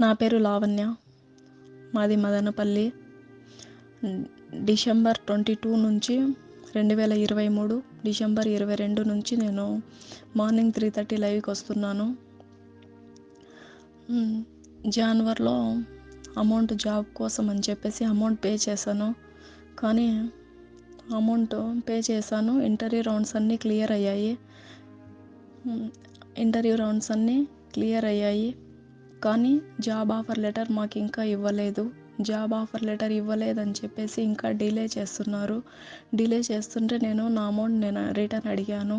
నా పేరు లావణ్య. మాది మదనపల్లి. డిసెంబర్ 22 నుంచి 2023 డిసెంబర్ 22 నుంచి నేను మార్నింగ్ 3:30 లైవ్కి వస్తున్నాను. జనవరిలో అమౌంట్ జాబ్ కోసం అని చెప్పేసి అమౌంట్ పే చేశాను. కానీ అమౌంట్ పే చేశాను. ఇంటర్వ్యూ రౌండ్స్ అన్నీ క్లియర్ అయ్యాయి. కానీ జాబ్ ఆఫర్ లెటర్ మాకు ఇంకా ఇవ్వలేదు. జాబ్ ఆఫర్ లెటర్ ఇవ్వలేదని చెప్పేసి ఇంకా డిలే చేస్తున్నారు. డిలే చేస్తుంటే నేను నా అమౌంట్ రిటర్న్ అడిగాను.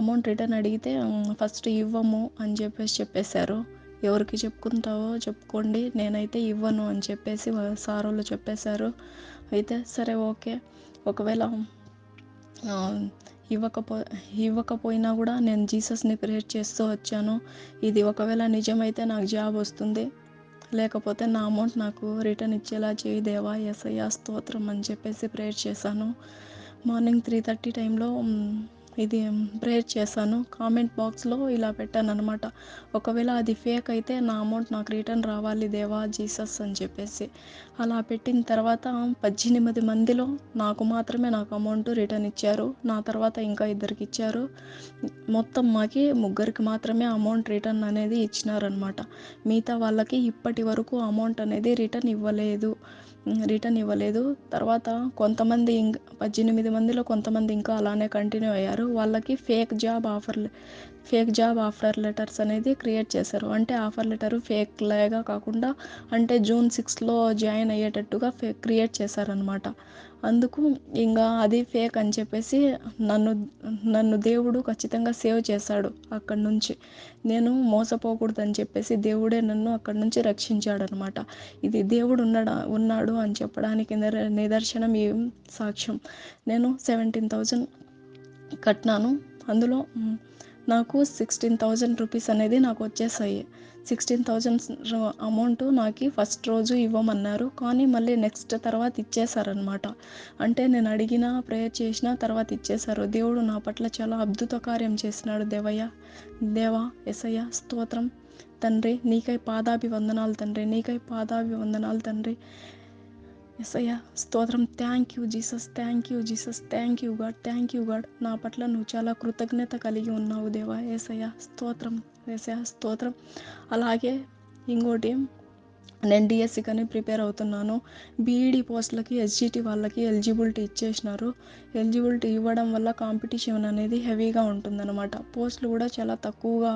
అమౌంట్ రిటర్న్ అడిగితే ఫస్ట్ ఇవ్వము అని చెప్పేశారు. ఎవరికి చెప్పుకుంటావో చెప్పుకోండి, నేనైతే ఇవ్వను అని చెప్పేసి సార్ వాళ్ళు చెప్పేశారు. అయితే సరే ఓకే, ఒకవేళ ఇవ్వకపోయినా కూడా నేను జీసస్ని ప్రేయర్ చేస్తూ వచ్చాను. ఇది ఒకవేళ నిజమైతే నాకు జాబ్ వస్తుంది, లేకపోతే నా అమౌంట్ నాకు రిటర్న్ ఇచ్చేలా చేయి దేవా, యేసయ్యా స్తోత్రం అని చెప్పేసి ప్రేయర్ చేశాను. మార్నింగ్ 3:30 టైంలో ఇది ప్రేయర్ చేశాను. కామెంట్ బాక్స్లో ఇలా పెట్టాను అనమాట, ఒకవేళ అది ఫేక్ అయితే నా అమౌంట్ నాకు రిటర్న్ రావాలి దేవా జీసస్ అని చెప్పేసి. అలా పెట్టిన తర్వాత 18 మందిలో నాకు అమౌంట్ రిటర్న్ ఇచ్చారు. నా తర్వాత ఇంకా 2కి ఇచ్చారు. మొత్తం మాకి 3కి మాత్రమే అమౌంట్ రిటర్న్ అనేది ఇచ్చినారనమాట. మిగతా వాళ్ళకి ఇప్పటి వరకు అమౌంట్ అనేది రిటర్న్ ఇవ్వలేదు. తర్వాత కొంతమంది 18 మందిలో కొంతమంది ఇంకా అలానే కంటిన్యూ అయ్యారు. వాళ్ళకి ఫేక్ జాబ్ ఆఫర్ లెటర్స్ అనేది క్రియేట్ చేశారు. అంటే ఆఫర్ లెటరు ఫేక్ లాగా కాకుండా, అంటే June 6లో జాయిన్ అయ్యేటట్టుగా క్రియేట్ చేశారనమాట. అందుకు ఇంకా అది ఫేక్ అని చెప్పేసి నన్ను దేవుడు ఖచ్చితంగా సేవ్ చేశాడు. అక్కడి నుంచి నేను మోసపోకూడదని చెప్పేసి దేవుడే నన్ను అక్కడి నుంచి రక్షించాడనమాట. ఇది దేవుడు ఉన్నాడు అని చెప్పడానికి నిదర్శనం ఈ సాక్ష్యం. నేను 17,000 కట్టినాను. అందులో నాకు 16,000 రూపీస్ అనేది నాకు వచ్చేసాయి. 16,000 అమౌంట్ నాకు ఫస్ట్ రోజు ఇవ్వమన్నారు, కానీ మళ్ళీ నెక్స్ట్ తర్వాత ఇచ్చేశారనమాట. అంటే నేను అడిగిన ప్రేయర్ చేసిన తర్వాత ఇచ్చేశారు. దేవుడు నా పట్ల చాలా అద్భుత కార్యం చేసినాడు. దేవా యేసయ్య స్తోత్రం తండ్రి, నీకై పాదాభివందనాలు తండ్రి, నీకై పాదాభివందనాలు తండ్రి. యేసయ్య స్తోత్రం. Thank you Jesus, thank you Jesus, thank you God. నా పట్ల నువ్వు చాలా కృతజ్ఞత కలిగి ఉన్నావు దేవా. యేసయ్య స్తోత్రం, యేసయ్య స్తోత్రం. అలాగే ఇంకోటి, నేను డిఎస్సి కానీ ప్రిపేర్ అవుతున్నాను. బీఈడి పోస్టులకి ఎస్జిటి వాళ్ళకి ఎలిజిబిలిటీ ఇచ్చేసినారు. ఎలిజిబిలిటీ ఇవ్వడం వల్ల కాంపిటీషన్ అనేది హెవీగా ఉంటుందన్నమాట. పోస్టులు కూడా చాలా తక్కువగా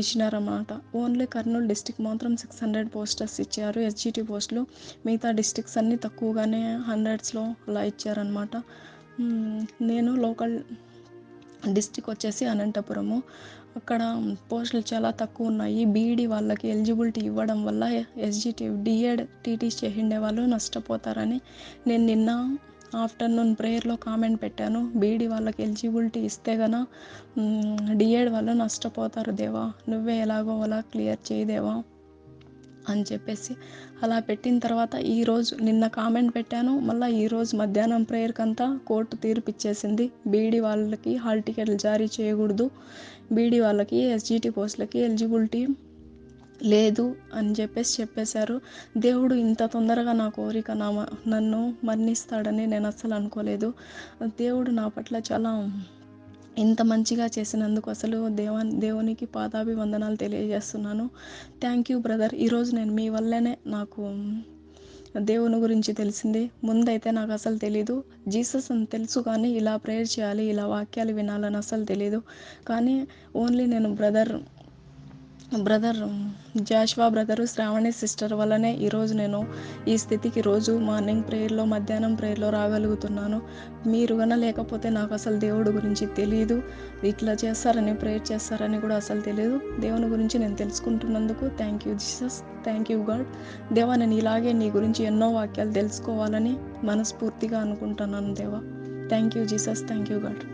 ఇచ్చినారన్నమాట. ఓన్లీ కర్నూలు డిస్టిక్ మాత్రం 600 పోస్టర్స్ ఇచ్చారు ఎస్జిటి పోస్టులు. మిగతా డిస్టిక్స్ అన్నీ తక్కువగానే 100స్లో అలా ఇచ్చారనమాట. నేను లోకల్ డిస్టిక్ వచ్చేసి అనంతపురము. అక్కడ పోస్టులు చాలా తక్కువ ఉన్నాయి. బీఈడి వాళ్ళకి ఎలిజిబిలిటీ ఇవ్వడం వల్ల ఎస్జిటి డిఎడ్ టీటీ చేసిండే వాళ్ళు నష్టపోతారని నేను నిన్న ఆఫ్టర్నూన్ ప్రేయర్లో కామెంట్ పెట్టాను. బీఈడి వాళ్ళకి ఎలిజిబిలిటీ ఇస్తే గన డిఎడ్ వాళ్ళు నష్టపోతారు దేవా, నువ్వే ఎలాగో అలా క్లియర్ చేయదేవా అని చెప్పేసి. అలా పెట్టిన తర్వాత నిన్న కామెంట్ పెట్టాను. మళ్ళీ ఈరోజు మధ్యాహ్నం ప్రేయర్కంతా కోర్టు తీర్పు ఇచ్చేసింది. బీఈడి వాళ్ళకి హాల్ టికెట్లు జారీ చేయకూడదు, బీఈడి వాళ్ళకి ఎస్జిటి పోస్టులకి ఎలిజిబిలిటీ లేదు అని చెప్పేశారు. దేవుడు ఇంత తొందరగా నా కోరిక నన్ను మన్నిస్తాడని నేను అస్సలు అనుకోలేదు. దేవుడు నా పట్ల చాలా ఇంత మంచిగా చేసినందుకు అసలు దేవునికి పాదాభివందనాలు తెలియజేస్తున్నాను. Thank you brother. ఈరోజు నేను మీ వల్లనే నాకు దేవుని గురించి తెలిసింది. ముందైతే నాకు అసలు తెలీదు. జీసస్ అని తెలుసు, కానీ ఇలా ప్రేయర్ చేయాలి, ఇలా వాక్యాలు వినాలని అసలు తెలీదు. కానీ ఓన్లీ నేను brother Joshua brother, Sravani sister వల్లనే ఈరోజు నేను ఈ స్థితికి రోజు మార్నింగ్ ప్రేయర్లో, మధ్యాహ్నం ప్రేయర్లో రాగలుగుతున్నాను. మీరు గన లేకపోతే నాకు అసలు దేవుడి గురించి తెలియదు. ఇట్లా చేస్తారని, ప్రేయర్ చేస్తారని కూడా అసలు తెలియదు. దేవుని గురించి నేను తెలుసుకుంటున్నందుకు thank you Jesus, thank you God. దేవా, నేను ఇలాగే నీ గురించి ఎన్నో వాక్యాలు తెలుసుకోవాలని మనస్ఫూర్తిగా అనుకుంటున్నాను దేవా. Thank you Jesus, thank you God.